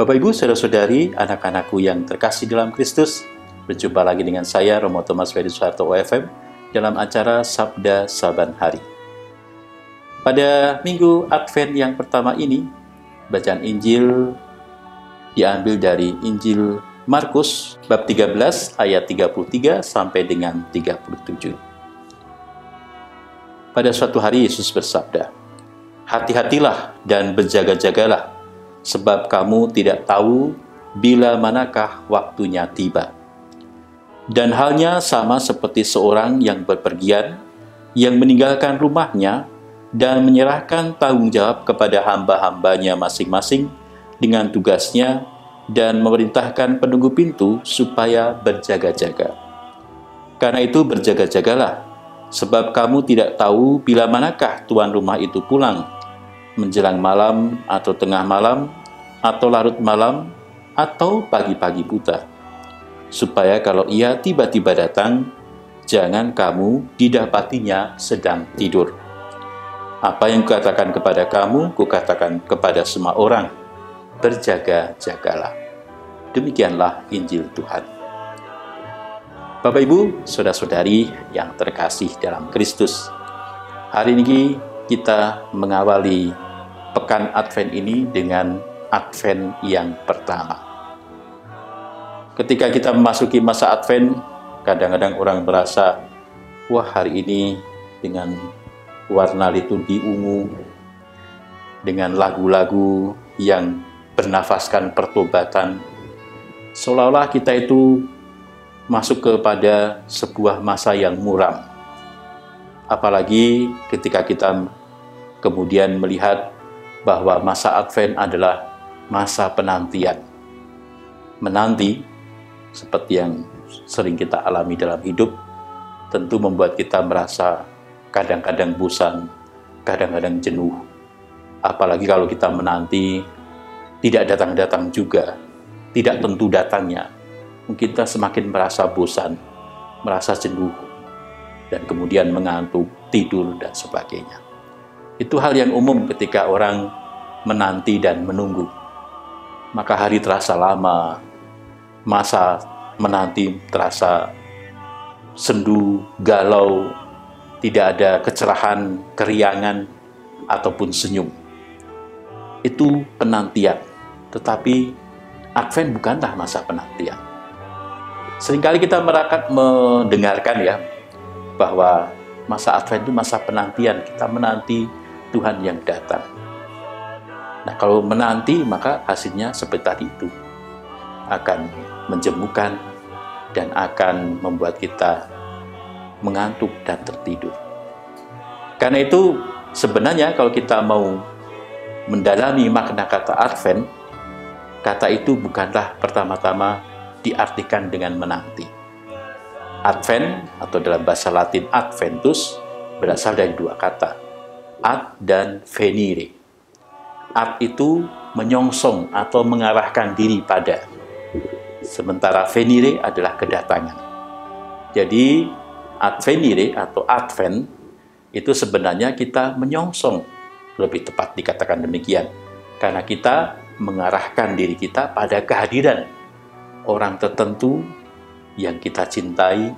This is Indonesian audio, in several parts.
Bapak Ibu, saudara-saudari, anak-anakku yang terkasih dalam Kristus, berjumpa lagi dengan saya, Romo Thomas Wedi Soeharto OFM, dalam acara Sabda Saban Hari. Pada minggu Advent yang pertama ini, bacaan Injil diambil dari Injil Markus, bab 13, ayat 33 sampai dengan 37. Pada suatu hari Yesus bersabda, "Hati-hatilah dan berjaga-jagalah, sebab kamu tidak tahu bila manakah waktunya tiba. Dan halnya sama seperti seorang yang berpergian, yang meninggalkan rumahnya dan menyerahkan tanggung jawab kepada hamba-hambanya masing-masing dengan tugasnya dan memerintahkan penunggu pintu supaya berjaga-jaga. Karena itu berjaga-jagalah, sebab kamu tidak tahu bila manakah tuan rumah itu pulang, menjelang malam atau tengah malam, atau larut malam, atau pagi-pagi buta. Supaya kalau ia tiba-tiba datang, jangan kamu didapatinya sedang tidur. Apa yang kukatakan kepada kamu, kukatakan kepada semua orang, berjaga-jagalah." Demikianlah Injil Tuhan. Bapak Ibu, saudara-saudari yang terkasih dalam Kristus, hari ini kita mengawali pekan Advent ini dengan Advent yang pertama. Ketika kita memasuki masa Advent, kadang-kadang orang merasa, wah, hari ini dengan warna liturgi ungu, dengan lagu-lagu yang bernafaskan pertobatan, seolah-olah kita itu masuk kepada sebuah masa yang muram. Apalagi ketika kita kemudian melihat bahwa masa Advent adalah masa penantian. Menanti, seperti yang sering kita alami dalam hidup, tentu membuat kita merasa kadang-kadang bosan, kadang-kadang jenuh. Apalagi kalau kita menanti, tidak datang-datang juga, tidak tentu datangnya. Mungkin kita semakin merasa bosan, merasa jenuh, dan kemudian mengantuk, tidur, dan sebagainya. Itu hal yang umum ketika orang menanti dan menunggu. Maka hari terasa lama, masa menanti terasa sendu, galau, tidak ada kecerahan, keriangan, ataupun senyum. Itu penantian. Tetapi Advent bukanlah masa penantian. Seringkali kita mendengarkan ya, bahwa masa Advent itu masa penantian. Kita menanti Tuhan yang datang. Nah, kalau menanti, maka hasilnya seperti tadi itu. Akan menjemukan dan akan membuat kita mengantuk dan tertidur. Karena itu, sebenarnya kalau kita mau mendalami makna kata Advent, kata itu bukanlah pertama-tama diartikan dengan menanti. Advent, atau dalam bahasa Latin Adventus, berasal dari dua kata, ad dan venire. Ad itu menyongsong atau mengarahkan diri pada, sementara venire adalah kedatangan. Jadi advenire atau Advent itu sebenarnya kita menyongsong, lebih tepat dikatakan demikian, karena kita mengarahkan diri kita pada kehadiran orang tertentu yang kita cintai,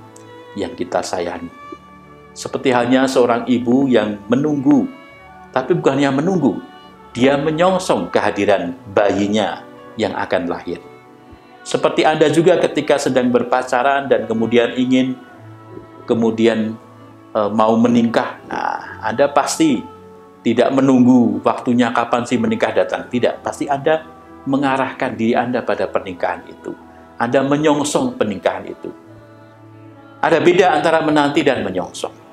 yang kita sayangi. Seperti halnya seorang ibu yang menunggu, tapi bukan hanya menunggu, dia menyongsong kehadiran bayinya yang akan lahir. Seperti Anda juga ketika sedang berpacaran dan kemudian ingin mau menikah. Nah, Anda pasti tidak menunggu waktunya kapan si menikah datang. Tidak, pasti Anda mengarahkan diri Anda pada pernikahan itu. Anda menyongsong pernikahan itu. Ada beda antara menanti dan menyongsong.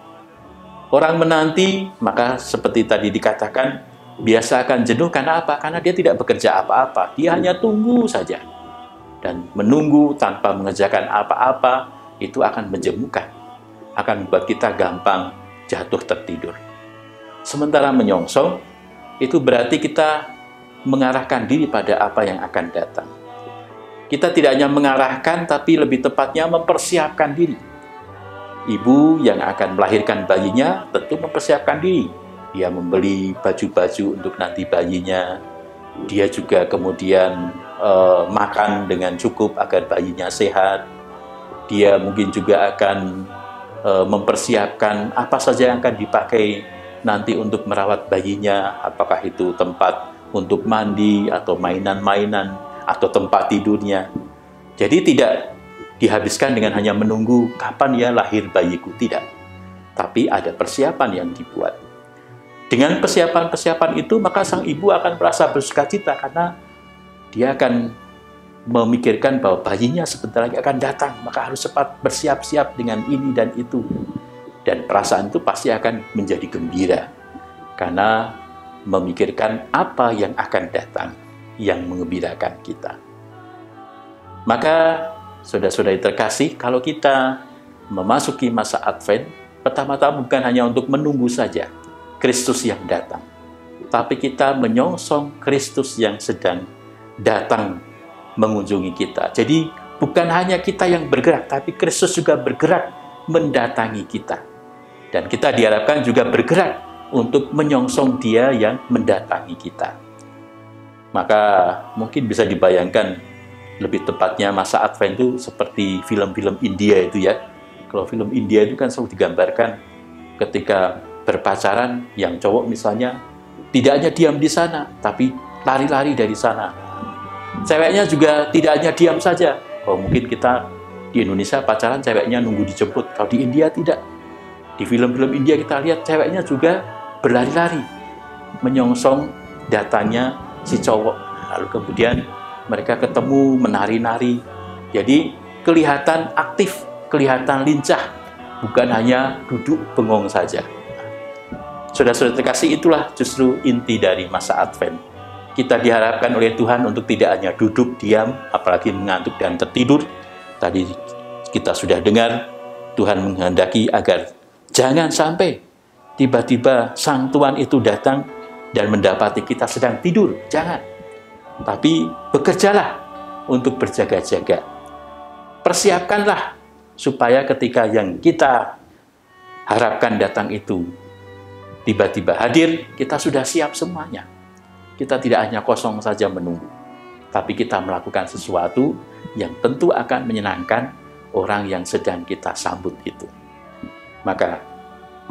Orang menanti, maka seperti tadi dikatakan, biasa akan jenuh karena apa? Karena dia tidak bekerja apa-apa. Dia hanya tunggu saja. Dan menunggu tanpa mengerjakan apa-apa, itu akan menjemukan. Akan membuat kita gampang jatuh tertidur. Sementara menyongsong, itu berarti kita mengarahkan diri pada apa yang akan datang. Kita tidak hanya mengarahkan, tapi lebih tepatnya mempersiapkan diri. Ibu yang akan melahirkan bayinya tentu mempersiapkan diri. Dia membeli baju-baju untuk nanti bayinya. Dia juga kemudian makan dengan cukup agar bayinya sehat. Dia mungkin juga akan mempersiapkan apa saja yang akan dipakai nanti untuk merawat bayinya, apakah itu tempat untuk mandi atau mainan-mainan atau tempat tidurnya. Jadi tidak dihabiskan dengan hanya menunggu kapan ya lahir bayiku, tidak. Tapi ada persiapan yang dibuat. Dengan persiapan-persiapan itu, maka sang ibu akan merasa bersukacita karena dia akan memikirkan bahwa bayinya sebentar lagi akan datang, maka harus cepat bersiap-siap dengan ini dan itu. Dan perasaan itu pasti akan menjadi gembira, karena memikirkan apa yang akan datang, yang mengembirakan kita. Maka, saudara-saudari terkasih, kalau kita memasuki masa Advent, pertama-tama bukan hanya untuk menunggu saja Kristus yang datang, tapi kita menyongsong Kristus yang sedang datang mengunjungi kita. Jadi bukan hanya kita yang bergerak, tapi Kristus juga bergerak mendatangi kita. Dan kita diharapkan juga bergerak untuk menyongsong Dia yang mendatangi kita. Maka mungkin bisa dibayangkan lebih tepatnya masa Advent itu seperti film-film India itu ya. Kalau film India itu kan selalu digambarkan ketika berpacaran, yang cowok misalnya tidak hanya diam di sana, tapi lari-lari dari sana. Ceweknya juga tidak hanya diam saja. Kalau mungkin kita di Indonesia pacaran, ceweknya nunggu dijemput. Kalau di India tidak. Di film-film India kita lihat ceweknya juga berlari-lari menyongsong datangnya si cowok. Lalu kemudian mereka ketemu menari-nari. Jadi kelihatan aktif, kelihatan lincah, bukan hanya duduk bengong saja. Saudara-saudara terkasih, itulah justru inti dari masa Advent. Kita diharapkan oleh Tuhan untuk tidak hanya duduk diam, apalagi mengantuk dan tertidur. Tadi kita sudah dengar, Tuhan menghendaki agar jangan sampai tiba-tiba Sang Tuhan itu datang dan mendapati kita sedang tidur. Jangan. Tapi bekerjalah untuk berjaga-jaga. Persiapkanlah supaya ketika yang kita harapkan datang itu tiba-tiba hadir, kita sudah siap semuanya. Kita tidak hanya kosong saja menunggu, tapi kita melakukan sesuatu yang tentu akan menyenangkan orang yang sedang kita sambut itu. Maka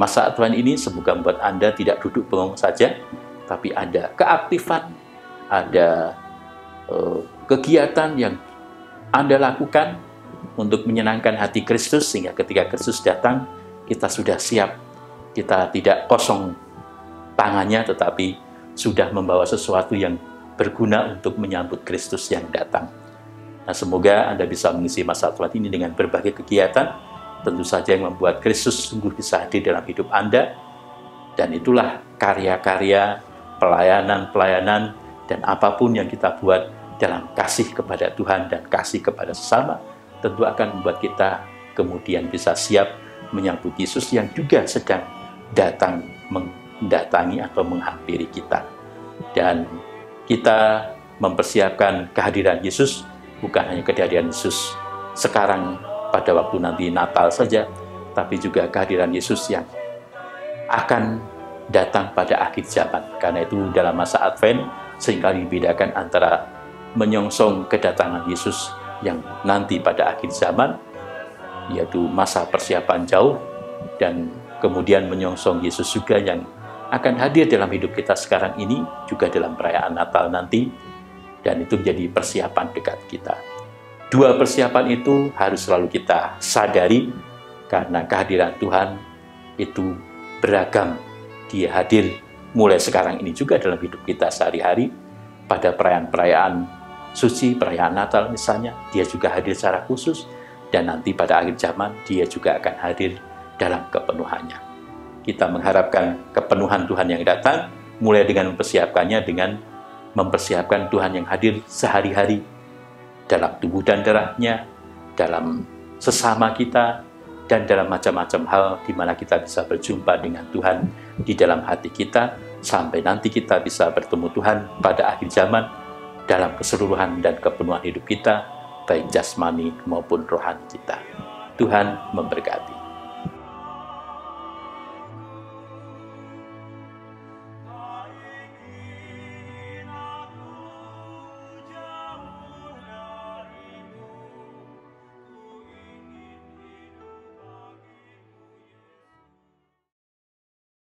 masa Advent ini semoga membuat Anda tidak duduk bengong saja, tapi ada keaktifan, ada kegiatan yang Anda lakukan untuk menyenangkan hati Kristus, sehingga ketika Kristus datang, kita sudah siap. Kita tidak kosong tangannya, tetapi sudah membawa sesuatu yang berguna untuk menyambut Kristus yang datang. Nah, semoga Anda bisa mengisi masa Advent ini dengan berbagai kegiatan, tentu saja yang membuat Kristus sungguh bisa hadir dalam hidup Anda. Dan itulah karya-karya, pelayanan-pelayanan, dan apapun yang kita buat dalam kasih kepada Tuhan dan kasih kepada sesama, tentu akan membuat kita kemudian bisa siap menyambut Yesus yang juga sedang datang, mendatangi atau menghampiri kita. Dan kita mempersiapkan kehadiran Yesus, bukan hanya kehadiran Yesus sekarang pada waktu nanti Natal saja, tapi juga kehadiran Yesus yang akan datang pada akhir zaman. Karena itu dalam masa Advent seringkali dibedakan antara menyongsong kedatangan Yesus yang nanti pada akhir zaman, yaitu masa persiapan jauh, dan kemudian menyongsong Yesus juga yang akan hadir dalam hidup kita sekarang ini, juga dalam perayaan Natal nanti, dan itu menjadi persiapan dekat kita. Dua persiapan itu harus selalu kita sadari, karena kehadiran Tuhan itu beragam. Dia hadir mulai sekarang ini juga dalam hidup kita sehari-hari, pada perayaan-perayaan suci, perayaan Natal misalnya, dia juga hadir secara khusus, dan nanti pada akhir zaman dia juga akan hadir dalam kepenuhannya. Kita mengharapkan kepenuhan Tuhan yang datang, mulai dengan mempersiapkannya, dengan mempersiapkan Tuhan yang hadir sehari-hari dalam tubuh dan darahnya, dalam sesama kita, dan dalam macam-macam hal di mana kita bisa berjumpa dengan Tuhan di dalam hati kita, sampai nanti kita bisa bertemu Tuhan pada akhir zaman dalam keseluruhan dan kepenuhan hidup kita, baik jasmani maupun rohani kita. Tuhan memberkati.